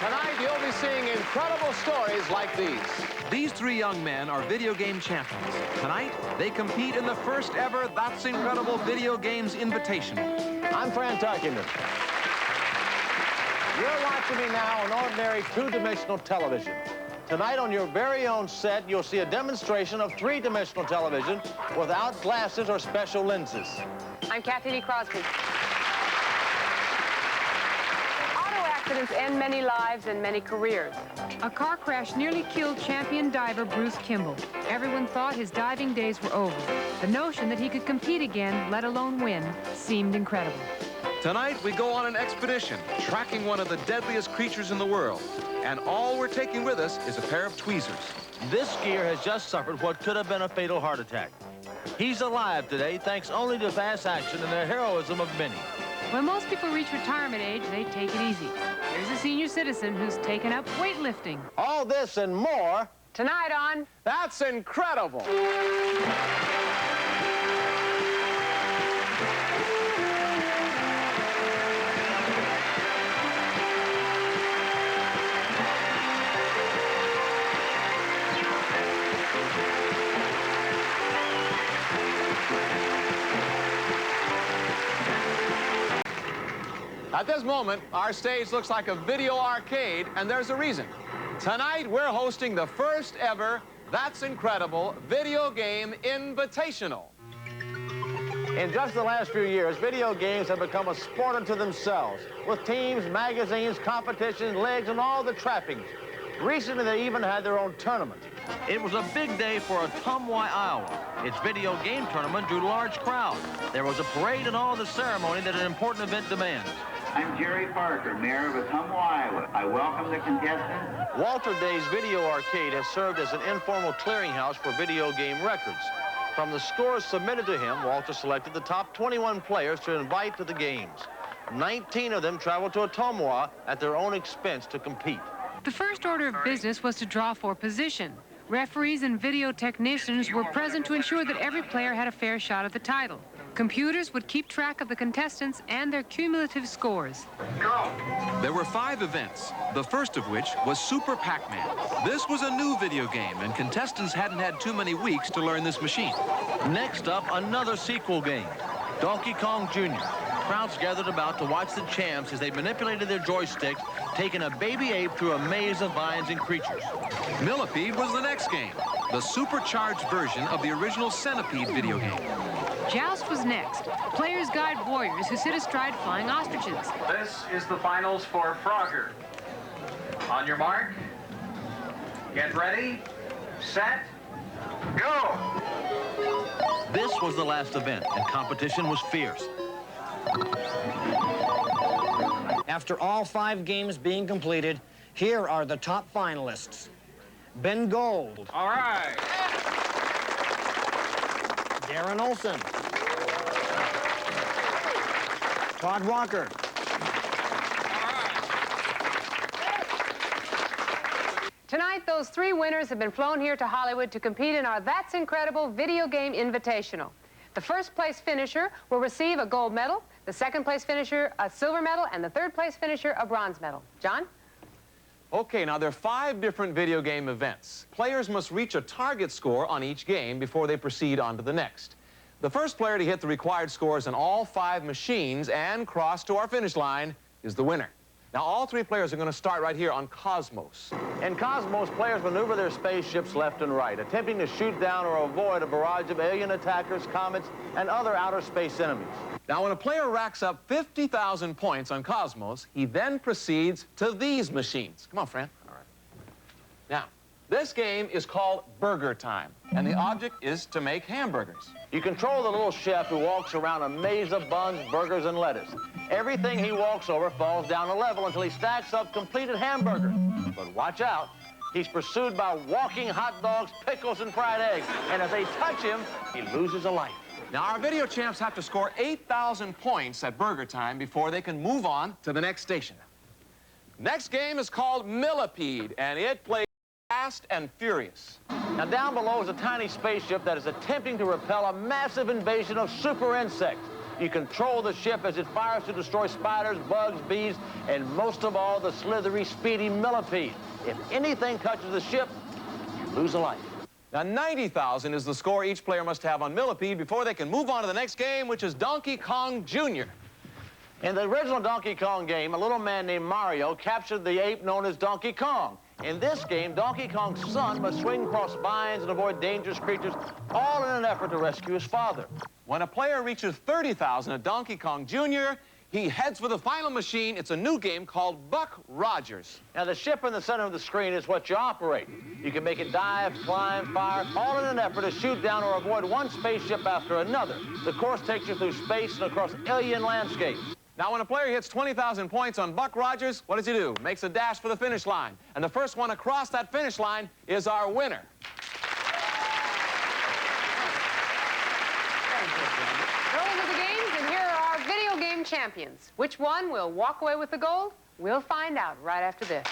Tonight, you'll be seeing incredible stories like these. These three young men are video game champions. Tonight, they compete in the first ever That's Incredible Video Games Invitational. I'm Fran Tarkenton. You're watching me now on ordinary two-dimensional television. Tonight on your very own set, you'll see a demonstration of three-dimensional television without glasses or special lenses. I'm Cathy Lee Crosby. Auto accidents end many lives and many careers. A car crash nearly killed champion diver Bruce Kimball. Everyone thought his diving days were over. The notion that he could compete again, let alone win, seemed incredible. Tonight, we go on an expedition, tracking one of the deadliest creatures in the world. And all we're taking with us is a pair of tweezers. This skier has just suffered what could have been a fatal heart attack. He's alive today thanks only to fast action and the heroism of many. When most people reach retirement age, they take it easy. Here's a senior citizen who's taken up weightlifting. All this and more Tonight on That's Incredible. At this moment, our stage looks like a video arcade, and there's a reason. Tonight, we're hosting the first ever That's Incredible Video Game Invitational. In just the last few years, video games have become a sport unto themselves, with teams, magazines, competitions, leagues, and all the trappings. Recently, they even had their own tournament. It was a big day for Ottumwa, Iowa. Its video game tournament drew large crowds. There was a parade and all the ceremony that an important event demands. I'm Jerry Parker, Mayor of Ottumwa, Iowa. I welcome the contestants. Walter Day's Video Arcade has served as an informal clearinghouse for video game records. From the scores submitted to him, Walter selected the top 21 players to invite to the games. 19 of them traveled to Ottumwa at their own expense to compete. The first order of business was to draw for position. Referees and video technicians were present to ensure that every player had a fair shot at the title. Computers would keep track of the contestants and their cumulative scores. There were 5 events, the first of which was Super Pac-Man. This was a new video game, and contestants hadn't had too many weeks to learn this machine. Next up, another sequel game, Donkey Kong Jr. Crowds gathered about to watch the champs as they manipulated their joysticks, taking a baby ape through a maze of vines and creatures. Millipede was the next game, the supercharged version of the original Centipede video game. Joust was next. Players guide warriors who sit astride flying ostriches. This is the finals for Frogger. On your mark, get ready, set, go! This was the last event, and competition was fierce. After all 5 games being completed, here are the top finalists. Ben Gold. All right. Darren Olson. Todd Walker. Tonight, those 3 winners have been flown here to Hollywood to compete in our That's Incredible Video Game Invitational. The first place finisher will receive a gold medal, the second place finisher a silver medal, and the third place finisher a bronze medal. John? Okay, now there are 5 different video game events. Players must reach a target score on each game before they proceed on to the next. The first player to hit the required scores on all 5 machines and cross to our finish line is the winner. Now, all 3 players are going to start right here on Cosmos. In Cosmos, players maneuver their spaceships left and right, attempting to shoot down or avoid a barrage of alien attackers, comets, and other outer space enemies. Now, when a player racks up 50,000 points on Cosmos, he then proceeds to these machines. Come on, Fran. All right. Now, this game is called Burger Time, and the object is to make hamburgers. You control the little chef who walks around a maze of buns, burgers, and lettuce. Everything he walks over falls down a level until he stacks up completed hamburgers. But watch out. He's pursued by walking hot dogs, pickles, and fried eggs. And if they touch him, he loses a life. Now, our video champs have to score 8,000 points at Burger Time before they can move on to the next station. Next game is called Millipede, and it plays fast and furious. Now, down below is a tiny spaceship that is attempting to repel a massive invasion of super insects. You control the ship as it fires to destroy spiders, bugs, bees, and most of all, the slithery, speedy millipede. If anything touches the ship, you lose a life. Now, 90,000 is the score each player must have on Millipede before they can move on to the next game, which is Donkey Kong Jr. In the original Donkey Kong game, a little man named Mario captured the ape known as Donkey Kong. In this game, Donkey Kong's son must swing across vines and avoid dangerous creatures, all in an effort to rescue his father. When a player reaches 30,000 at Donkey Kong Jr., he heads for the final machine. It's a new game called Buck Rogers. Now, the ship in the center of the screen is what you operate. You can make it dive, climb, fire, all in an effort to shoot down or avoid one spaceship after another. The course takes you through space and across alien landscapes. Now, when a player hits 20,000 points on Buck Rogers, what does he do? Makes a dash for the finish line. And the first one across that finish line is our winner. Those are the games, and here are our video game champions. Which one will walk away with the gold? We'll find out right after this.